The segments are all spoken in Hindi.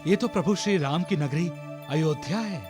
ये तो प्रभु श्री राम की नगरी अयोध्या है।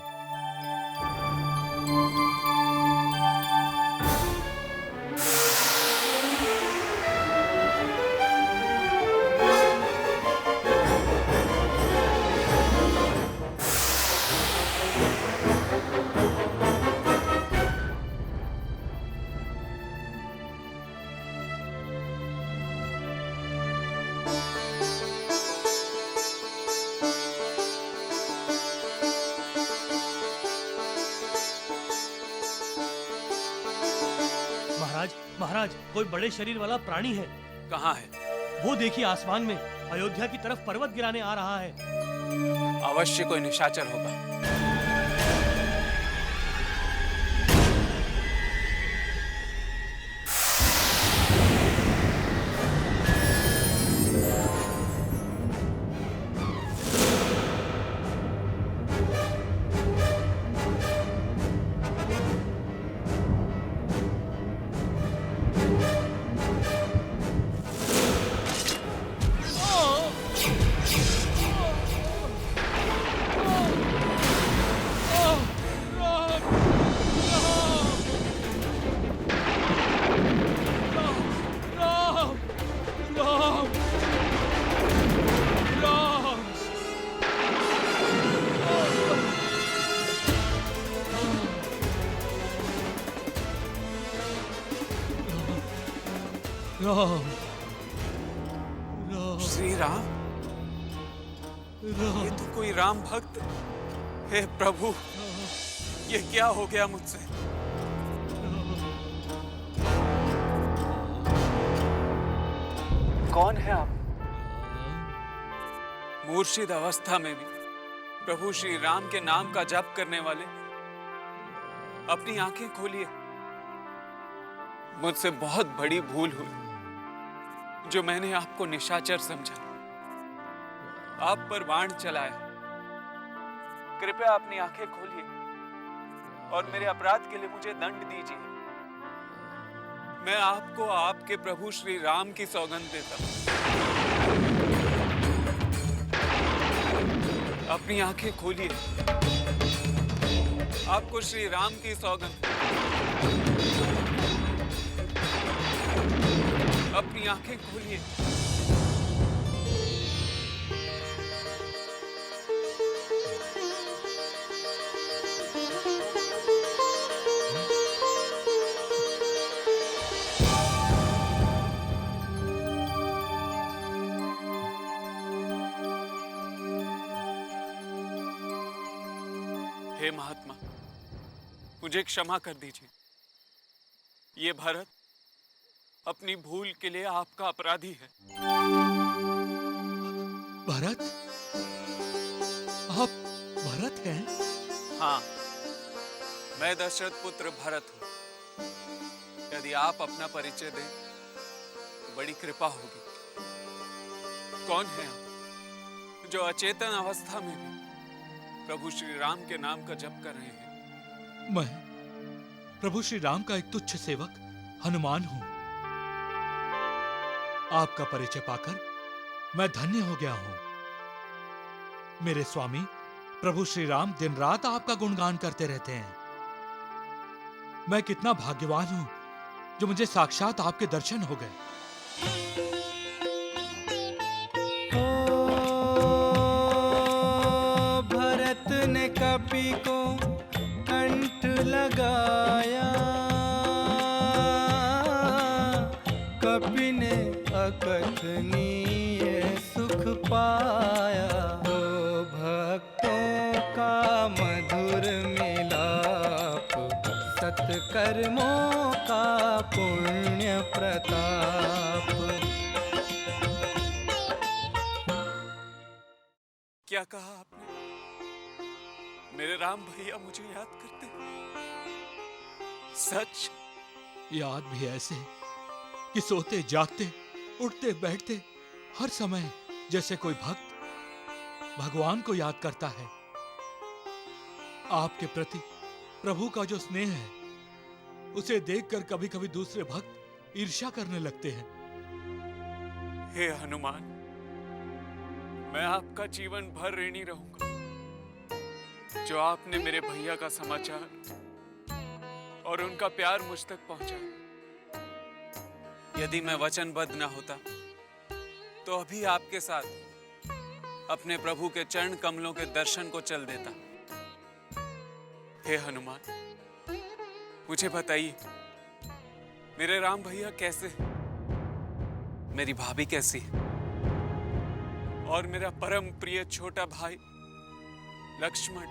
महाराज, महाराज, कोई बड़े शरीर वाला प्राणी है। कहाँ है? वो देखिए आसमान में, अयोध्या की तरफ पर्वत गिराने आ रहा है। अवश्य कोई निशाचर होगा। राम, श्री राम, ये तो कोई राम भक्त। हे प्रभु, ये क्या हो गया मुझसे? कौन है आप? मूर्छित अवस्था में भी प्रभु श्री राम के नाम का जप करने वाले, अपनी आंखें खोलिए। मुझसे बहुत बड़ी भूल हुई जो मैंने आपको निशाचर समझा, आप पर बाण चलाया। कृपया अपनी आंखें खोलिए और मेरे अपराध के लिए मुझे दंड दीजिए। मैं आपको आपके प्रभु श्री राम की सौगंध देता हूं। अपनी आंखें खोलिए, आपको श्री राम की सौगंध। अपनी आंखें खोलिए। हे महात्मा, मुझे क्षमा कर दीजिए। ये भरत अपनी भूल के लिए आपका अपराधी है। भरत? आप भरत हैं? हाँ, मैं दशरथ पुत्र भरत हूं। यदि आप अपना परिचय दें तो बड़ी कृपा होगी। कौन है आप जो अचेतन अवस्था में भी प्रभु श्री राम के नाम का जप कर रहे हैं? मैं प्रभु श्री राम का एक तुच्छ सेवक हनुमान हूं। आपका परिचय पाकर मैं धन्य हो गया हूं। मेरे स्वामी प्रभु श्री राम दिन रात आपका गुणगान करते रहते हैं। मैं कितना भाग्यवान हूं जो मुझे साक्षात आपके दर्शन हो गए। भरत ने कपि को कंठ लगाया, कपि ने अकथनीय सुख पाया। हो भक्तों का मधुर मिलाप, सत्कर्मों का पुण्य प्रताप। क्या कहा आपने? मेरे राम भैया मुझे याद करते हैं? सच? याद भी ऐसे कि सोते जागते उठते बैठते हर समय जैसे कोई भक्त भगवान को याद करता है। आपके प्रति प्रभु का जो स्नेह है उसे देखकर कभी कभी दूसरे भक्त ईर्ष्या करने लगते हैं। हे हनुमान, मैं आपका जीवन भर ऋणी रहूंगा, जो आपने मेरे भैया का समाचार और उनका प्यार मुझ तक पहुंचाया। यदि मैं वचनबद्ध न होता तो अभी आपके साथ अपने प्रभु के चरण कमलों के दर्शन को चल देता। हे हनुमान, मुझे बताइए, मेरे राम भैया कैसे हैं? मेरी भाभी कैसी है? और मेरा परम प्रिय छोटा भाई लक्ष्मण,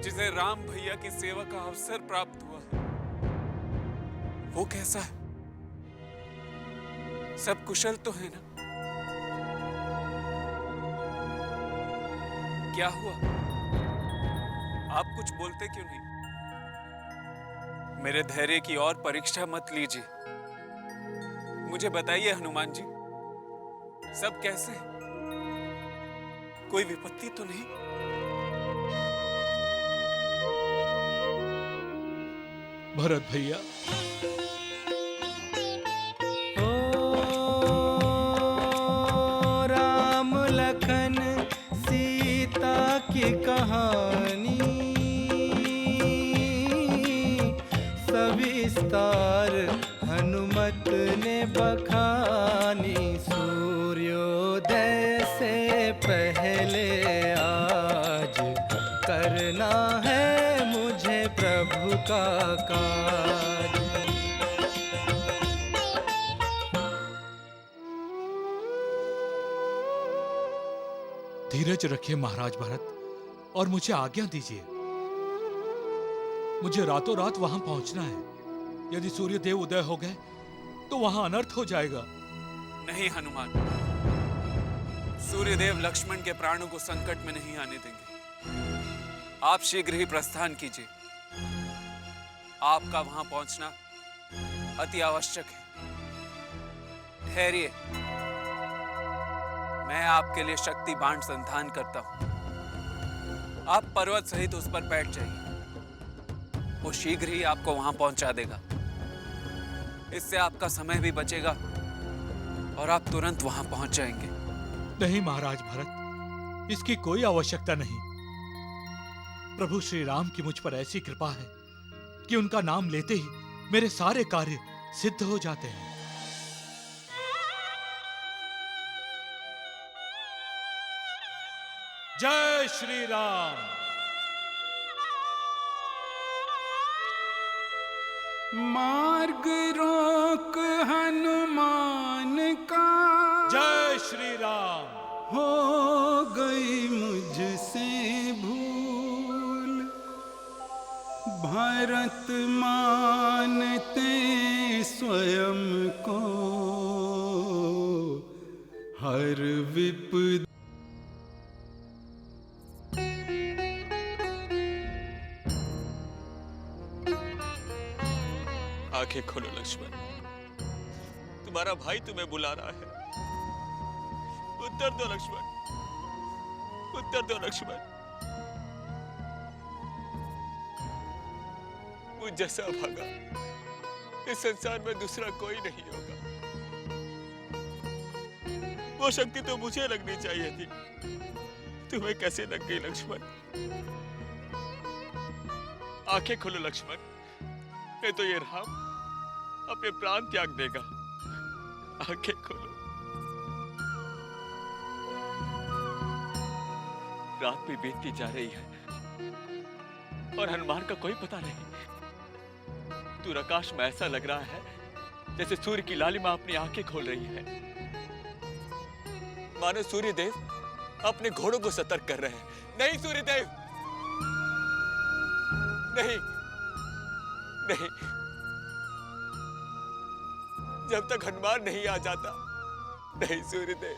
जिसे राम भैया की सेवा का अवसर प्राप्त हुआ है, वो कैसा है? सब कुशल तो है ना? क्या हुआ? आप कुछ बोलते क्यों नहीं? मेरे धैर्य की और परीक्षा मत लीजिए। मुझे बताइए हनुमान जी, सब कैसे हैं? कोई विपत्ति तो नहीं? भरत भैया, ओ राम लखन सीता की कहानी सविस्तार हनुमत ने बखानी। सूर्योदय से पहले आज करना है मुझे प्रभु का काज। धीरज रखिए महाराज भरत, और मुझे आज्ञा दीजिए। मुझे रातों रात वहां पहुंचना है। यदि सूर्यदेव उदय हो गए तो वहां अनर्थ हो जाएगा। नहीं हनुमान, सूर्यदेव लक्ष्मण के प्राणों को संकट में नहीं आने देंगे। आप शीघ्र ही प्रस्थान कीजिए। आपका वहां पहुंचना अति आवश्यक है। ठहरिए, मैं आपके लिए शक्ति बाण संधान करता हूं। आप पर्वत सहित उस पर बैठ जाइए, वो शीघ्र ही आपको वहां पहुंचा देगा। इससे आपका समय भी बचेगा और आप तुरंत वहां पहुंच जाएंगे। नहीं महाराज भरत, इसकी कोई आवश्यकता नहीं। प्रभु श्री राम की मुझ पर ऐसी कृपा है कि उनका नाम लेते ही मेरे सारे कार्य सिद्ध हो जाते हैं। जय श्री राम। मार्ग रोक हनुमान का, जय श्री राम। हो गई मुझसे भूल। भरत मानते स्वयं को, हर विपद आंखें खोलो लक्ष्मण, तुम्हारा भाई तुम्हें बुला रहा है। उत्तर दो लक्ष्मण, उत्तर दो लक्ष्मण। मुझ जैसा भागा इस संसार में दूसरा कोई नहीं होगा। वो शक्ति तो मुझे लगनी चाहिए थी, तुम्हें कैसे लग गई लक्ष्मण? आंखें खोलो लक्ष्मण, नहीं तो ये राम अपने प्राण त्याग देगा। आंखें खोलो। रात भी बीतती जा रही है और हनुमान का कोई पता नहीं। दूर आकाश में ऐसा लग रहा है जैसे सूर्य की लालिमा अपनी आंखें खोल रही है। मानो सूर्यदेव अपने घोड़ों को सतर्क कर रहे हैं। नहीं सूर्यदेव, नहीं नहीं, जब तक हनुमान नहीं आ जाता, नहीं सूर्यदेव।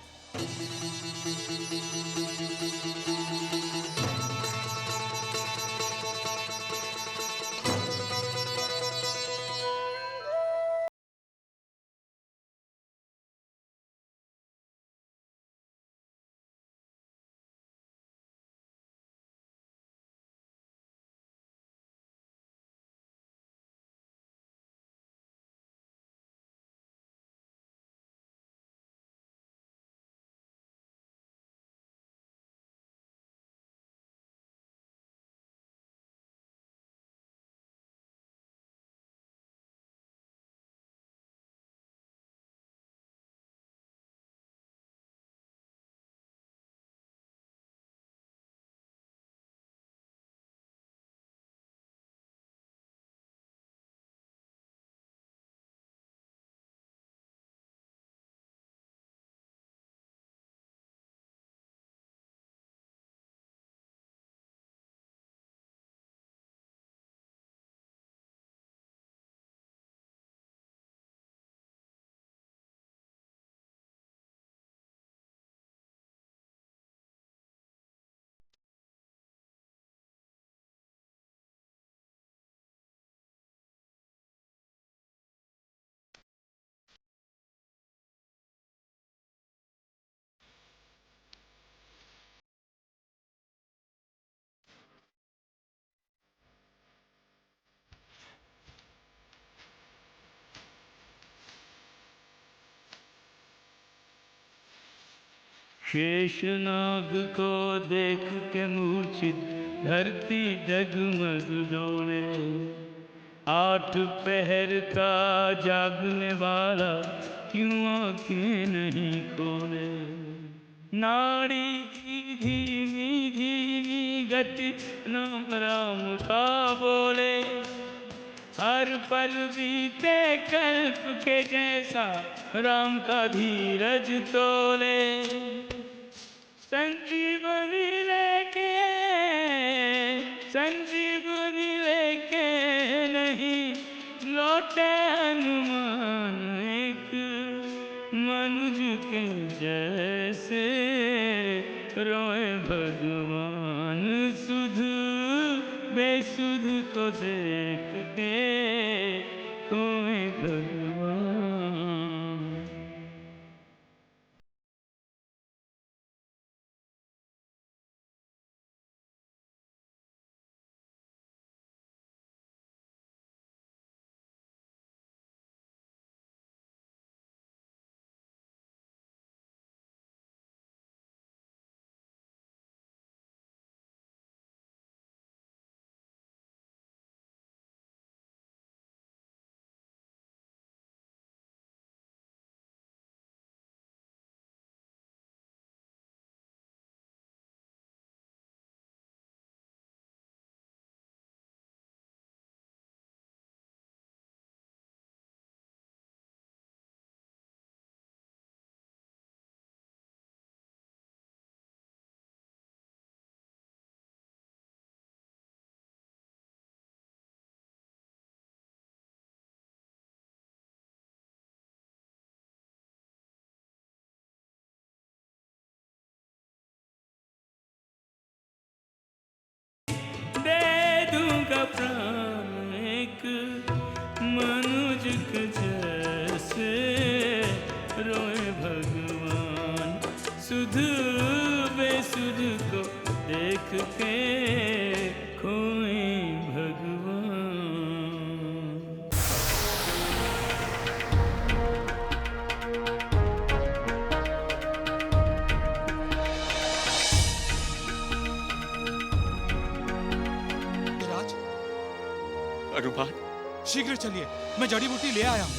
शेषनाग को देख के मूर्छित धरती जगमग डोले। 8 पहर का जागने वाला क्यों आंखें नहीं खोले। नाड़ी की धीमी धीमी गति नाम राम का बोले। हर पल बीते कल्प के जैसा राम का धीरज तोले। संजीवनी लेके नहीं लौटे हनुमान एक मनुज के जैसे रोए भगवान। सुध बेसुध को देख के रोए भगवान। प्राण एक मनुज के जैसे रोए भगवान। सुध बेसुध को देख के खोए भगवान। हनुमान, शीघ्र चलिए, मैं जड़ी बूटी ले आया हूं।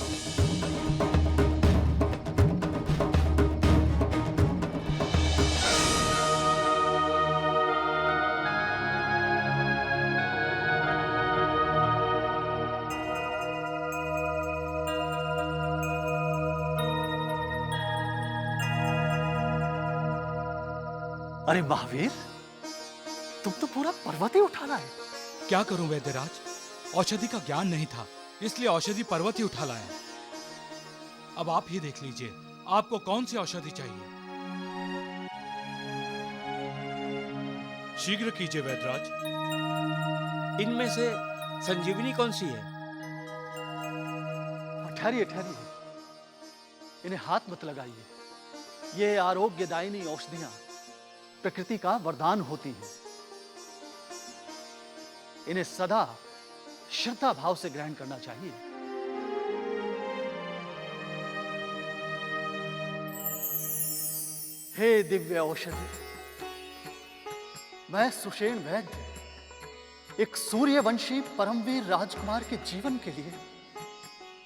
अरे महावीर, तुम तो पूरा पर्वत ही उठाना है। क्या करूं वैद्यराज, औषधि का ज्ञान नहीं था, इसलिए औषधि पर्वत ही उठा लाया। अब आप ही देख लीजिए, आपको कौन सी औषधि चाहिए। शीघ्र कीजिए वैद्यराज। इनमें से संजीवनी कौन सी है? ठहरिए ठहरिए, इन्हें हाथ मत लगाइए। ये आरोग्यदायिनी औषधियां प्रकृति का वरदान होती हैं। इन्हें सदा श्रद्धा भाव से ग्रहण करना चाहिए। हे दिव्य औषधि, मैं सुषेण वैद्य एक सूर्यवंशी परमवीर राजकुमार के जीवन के लिए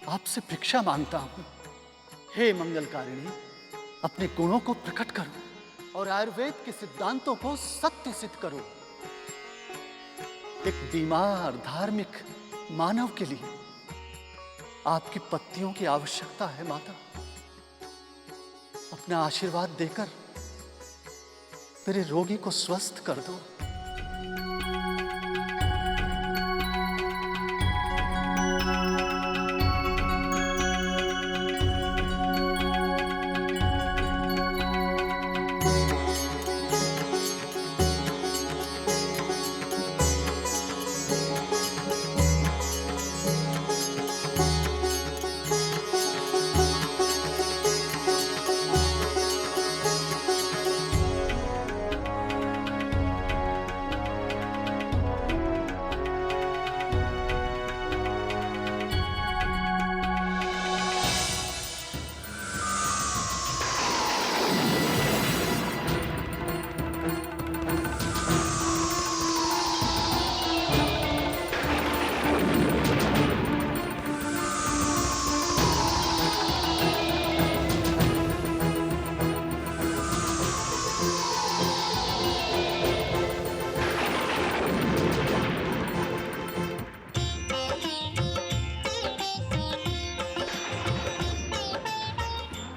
आपसे भिक्षा मांगता हूं। हे मंगलकारिणी, अपने गुणों को प्रकट करो और आयुर्वेद के सिद्धांतों को सत्य सिद्ध करो। एक बीमार धार्मिक मानव के लिए आपकी पत्तियों की आवश्यकता है माता। अपना आशीर्वाद देकर मेरे रोगी को स्वस्थ कर दो।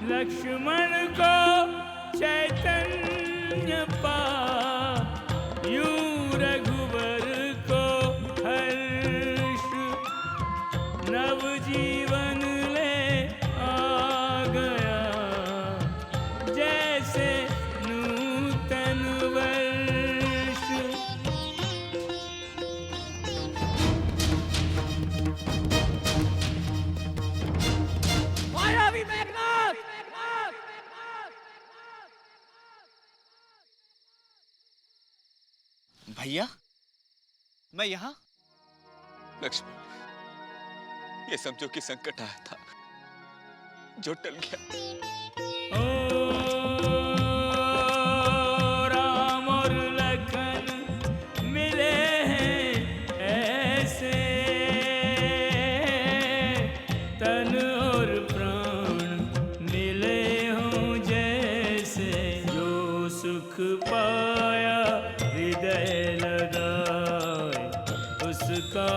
लक्ष्मण को चैतन्य पा, यूं रघुवर को हर्ष, नव जीवन ले आ गया, जैसे नूतन वर्ष। भैया, मैं यहाँ। लक्ष्मण, ये समझो कि संकट आया था जो टल गया। ओ राम और लखन मिले हैं ऐसे, तन और प्राण मिले हों जैसे, जो सुख पाया हृदय लगाए उसका